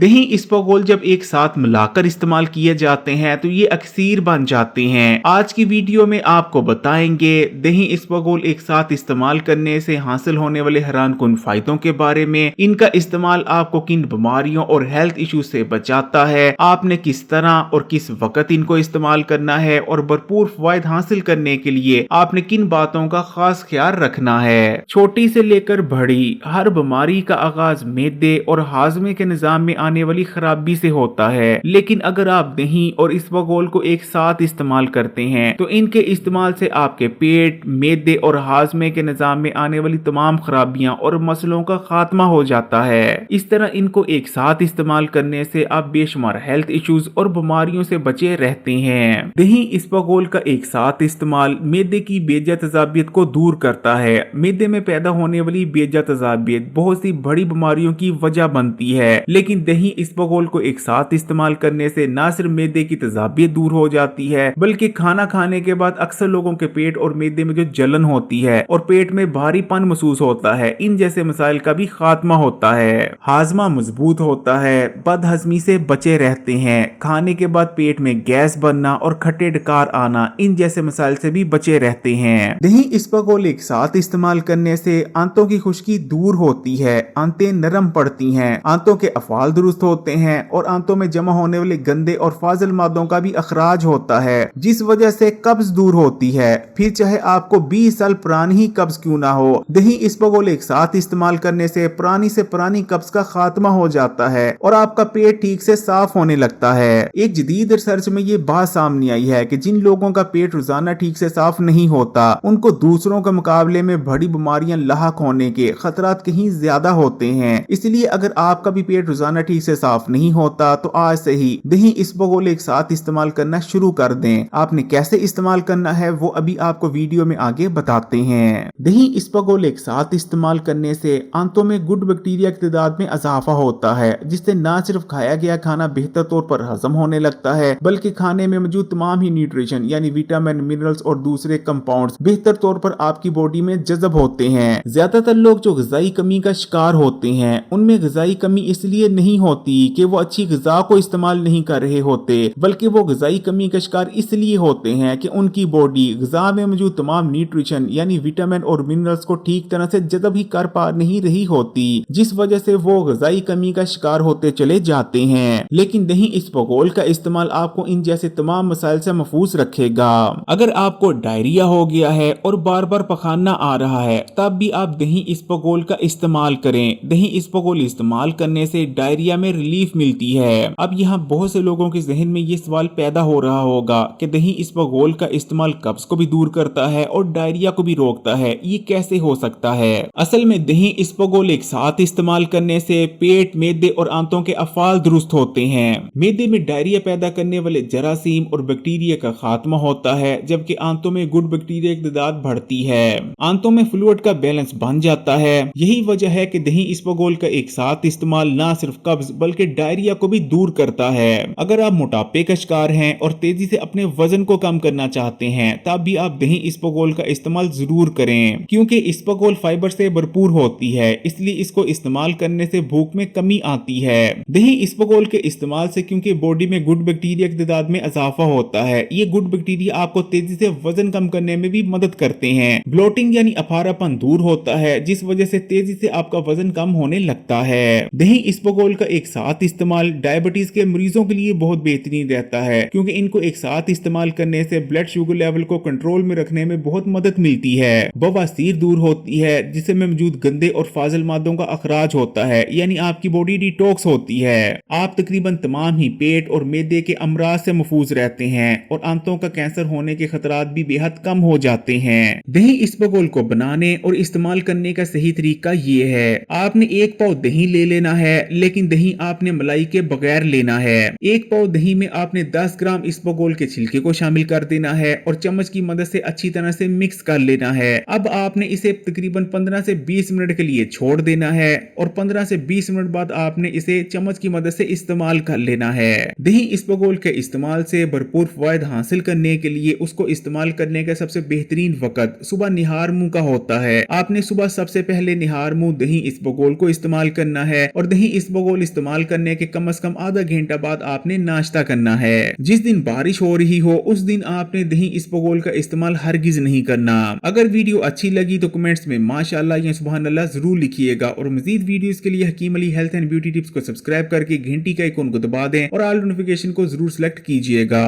दही इसबगोल जब एक साथ मिलाकर इस्तेमाल किए जाते हैं तो ये अक्सीर बन जाते हैं। आज की वीडियो में आपको बताएंगे दही इसबगोल एक साथ इस्तेमाल करने से हासिल होने वाले हैरानकुन फायदों के बारे में, इनका इस्तेमाल आपको किन बीमारियों और हेल्थ इश्यूज से बचाता है, आपने किस तरह और किस वक्त इनको इस्तेमाल करना है और भरपूर फायदे हासिल करने के लिए आपने किन बातों का खास ख्याल रखना है। छोटी से लेकर बड़ी हर बीमारी का आगाज मैदे और हाजमे के निजाम में आने वाली खराबी से होता है, लेकिन अगर आप दही और इसबगोल को एक साथ इस्तेमाल करते हैं तो इनके इस्तेमाल से आपके पेट, मैदे और हाजमे के निजाम में आने वाली तमाम खराबियां और मसलों का खात्मा हो जाता है। इस तरह इनको एक साथ इस्तेमाल करने से आप बेशुमार हेल्थ इश्यूज और बीमारियों से बचे रहते हैं। दही इसबगोल का एक साथ इस्तेमाल मैदे की बेजा तजाबियत को दूर करता है। मैदे में पैदा होने वाली बेजा तजाबियत बहुत सी बड़ी बीमारियों की वजह बनती है, लेकिन दही इसबगोल को एक साथ इस्तेमाल करने से न सिर्फ मैदे की तजाबियत दूर हो जाती है, बल्कि खाना खाने के बाद अक्सर लोगों के पेट और मैदे में जो जलन होती है और पेट में भारीपन महसूस होता है, इन जैसे मसाइल का भी खात्मा होता है। हाजमा मजबूत होता है, बदहजमी से बचे रहते हैं, खाने के बाद पेट में गैस बनना और खट्टे डकार आना, इन जैसे मसाइल से भी बचे रहते हैं। दही इसबगोल एक साथ इस्तेमाल करने से आंतों की खुश्की दूर होती है, आंतें नरम पड़ती हैं, आंतों के अफाल दुरुस्त होते हैं और आंतों में जमा होने वाले गंदे और फाजिल मादों का भी अखराज होता है, जिस वजह से कब्ज दूर होती है। फिर चाहे आपको 20 साल पुरानी ही कब्ज क्यों ना हो, दही इसबगोल एक साथ इस्तेमाल करने से पुरानी कब्ज का खात्मा हो जाता है और आपका पेट ठीक से साफ होने लगता है। एक जदीद रिसर्च में ये बात सामने आई है कि जिन लोगों का पेट रोजाना ठीक से साफ नहीं होता, उनको दूसरों के मुकाबले में बड़ी बीमारियां लाहक होने के खतरात कहीं ज्यादा होते हैं। इसलिए अगर आपका भी पेट रोजाना ठीक से साफ नहीं होता तो आज से ही दही इसबगोल एक साथ इस्तेमाल करना शुरू कर दें। आपने कैसे इस्तेमाल करना है वो अभी आपको वीडियो में आगे बताते हैं। दही इसबगोल एक साथ इस्तेमाल करने से आंतों में गुड बैक्टीरिया की तादाद में इजाफा होता है, जिससे न सिर्फ खाया गया खाना बेहतर तौर पर हजम होने लगता है, बल्कि खाने में मौजूद तमाम ही न्यूट्रिशन यानी विटामिन, मिनरल्स और दूसरे कंपाउंड्स बेहतर तौर पर आपकी बॉडी में जज़ब होते हैं। ज्यादातर लोग जो ग़िज़ाई कमी का शिकार होते हैं, उनमें ग़िज़ाई कमी इसलिए नहीं होती कि वो अच्छी ग़िज़ा को इस्तेमाल नहीं कर रहे होते, बल्कि वो ग़िज़ाई कमी का शिकार इसलिए होते हैं कि उनकी बॉडी ग़िज़ा में मौजूद तमाम न्यूट्रिशन यानी विटामिन और मिनरल्स को ठीक तरह से जज़ब ही कर पा नहीं रही होती, जिस वजह से वो ग़िज़ाई कमी का शिकार होते चले जाते हैं। लेकिन दही इसबगोल का इस्तेमाल आपको इन जैसे तमाम मसाइल से महफूज रखेगा। अगर आपको डायरिया हो गया है और बार बार पखाना आ रहा है, तब भी आप दही इसबगोल का इस्तेमाल करें। दही इसबगोल इस्तेमाल करने से डायरिया में रिलीफ मिलती है। अब यहाँ बहुत से लोगों के जहन में ये सवाल पैदा हो रहा होगा कि दही इसबगोल का इस्तेमाल कब्ज को भी दूर करता है और डायरिया को भी रोकता है, ये कैसे हो सकता है? असल में दही इसबगोल एक साथ इस्तेमाल करने से पेट, मैदे और आंतों के अफाल दुरुस्त होते हैं। मैदे में डायरिया पैदा करने वाले जरासीम और बैक्टीरिया का खात्मा होता है, जबकि आंतों में गुड बैक्टीरिया की तादाद बढ़ती है। आंतों में फ्लूइड का बैलेंस बन जाता है। यही वजह है कि दही इसबगोल का एक साथ इस्तेमाल न सिर्फ कब्ज बल्कि डायरिया को भी दूर करता है। अगर आप मोटापे का शिकार हैं और तेजी से अपने वजन को कम करना चाहते हैं, तब भी आप दही इसबगोल का इस्तेमाल जरूर करें, क्योंकि इसबगोल फाइबर से भरपूर होती है, इसलिए इसको इस्तेमाल करने से भूख में कमी आती है। दही इसबगोल के इस्तेमाल से क्योंकि बॉडी में गुड बैक्टीरिया की तादाद में इजाफा होता है, ये गुड बैक्टीरिया आपको तेजी से वजन कम करने में भी मदद करते हैं। ब्लोटिंग यानी अफारापन दूर होता है, जिस वजह से तेजी से आपका वजन कम होने लगता है। दही इसबगोल का एक साथ इस्तेमाल डायबिटीज के मरीजों के लिए बहुत बेहतरीन रहता है, क्योंकि इनको एक साथ इस्तेमाल करने से ब्लड शुगर लेवल को कंट्रोल में रखने में बहुत मदद मिलती है। बवासीर दूर होती है, जिसमें मौजूद गंदे और फाजिल मादों का अखराज होता है, यानी आपकी बॉडी डिटॉक्स होती है। आप तकरीबन तमाम ही पेट और मैदे के अमराज से महफूज रहते हैं और आंतों का कैंसर होने के खतरात भी बेहद कम हो जाते हैं। दही इसबगोल को बनाने और इस्तेमाल करने का सही तरीका ये है, आपने एक पाव दही ले लेना है, लेकिन दही आपने मलाई के बगैर लेना है। एक पाव दही में आपने 10 ग्राम इसबगोल के छिलके को शामिल कर देना है और चम्मच की मदद से अच्छी तरह से मिक्स कर लेना है। अब आपने इसे तकरीबन 15 से 20 मिनट के लिए छोड़ देना है और 15 से 20 मिनट बाद आपने इसे चम्मच की मदद से इस्तेमाल कर लेना है। दही इसबगोल के इस्तेमाल से भरपूर फायदा हासिल करने के लिए उसको इस्तेमाल करने का सबसे बेहतरीन वक्त सुबह निहार मुंह का होता है। आपने सुबह सबसे पहले निहार मुंह दही इसबगोल को इस्तेमाल करना है और दही इसबगोल इस्तेमाल करने के कम से कम आधा घंटा बाद आपने नाश्ता करना है। जिस दिन बारिश हो रही हो उस दिन आपने दही इसबगोल का इस्तेमाल हरगिज नहीं करना। अगर वीडियो अच्छी लगी तो कमेंट्स में माशाअल्लाह या सुभान अल्लाह जरूर लिखिएगा और मजीद वीडियोस के लिए Hakeem Ali health and beauty tips को सब्सक्राइब करके घंटी का आइकन को दबा दें और ऑल नोटिफिकेशन को जरूर सिलेक्ट कीजिएगा।